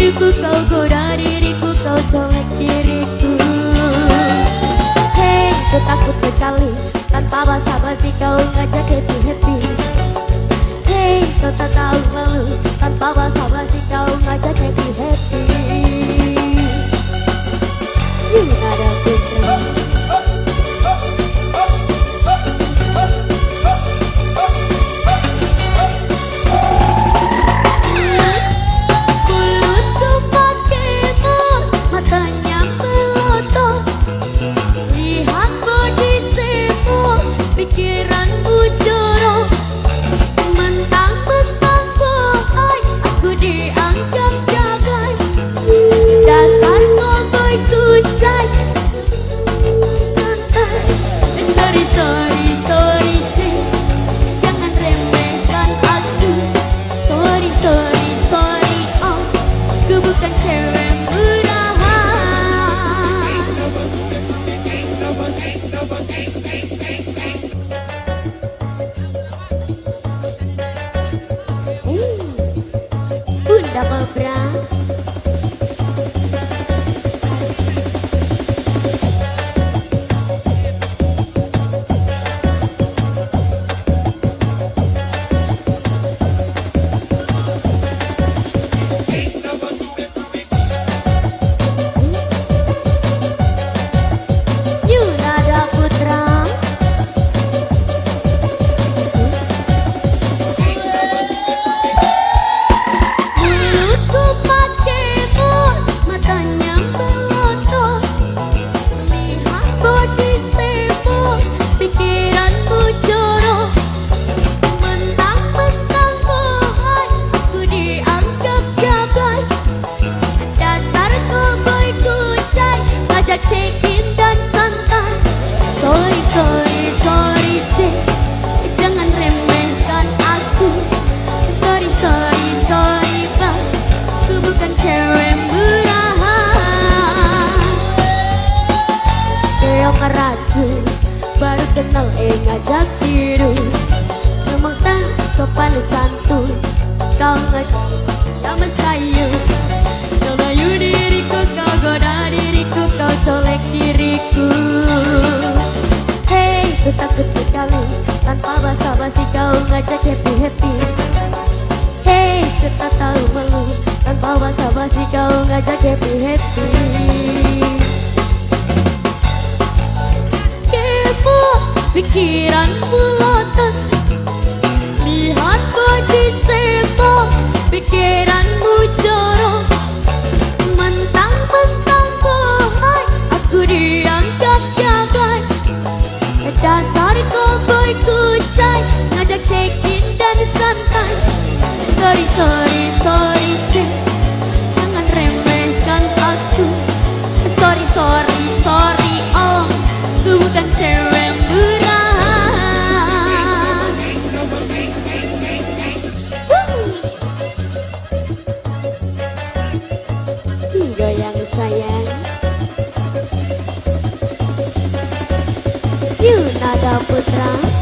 diriku, kau goda diriku, kau colek diriku. Hei, ku takut sekali, tanpa basa-basi kau ngajak happy-happy. Hei, kau tak tahu malu, tanpa basa-basi kau ngajak happy-happy. Yunada Putra. Bunda Mebra. Baru kenal ngajak tidur, memang tak sopan santun. Kau ngajak nama sayu, coba yu diriku, kau goda diriku, kau colek diriku. Hei, ku takut sekali, tanpa basa-basi kau ngajak happy-happy. Hei, ku tak tahu malu, tanpa basa-basi kau ngajak happy-happy. Pikiran bulotan, lihat body sebo, pikiranmu jorok. Mentang-mentang bohong, aku dianggap jagoan. Dasar cowboy kucai, ngajak check-in dan santai. Sorry, sorry, sorry, cek, jangan remehkan aku. Sorry, sorry, sorry, oh, ku bukan cewek murahan. Goyang sayang, Yunada Putra.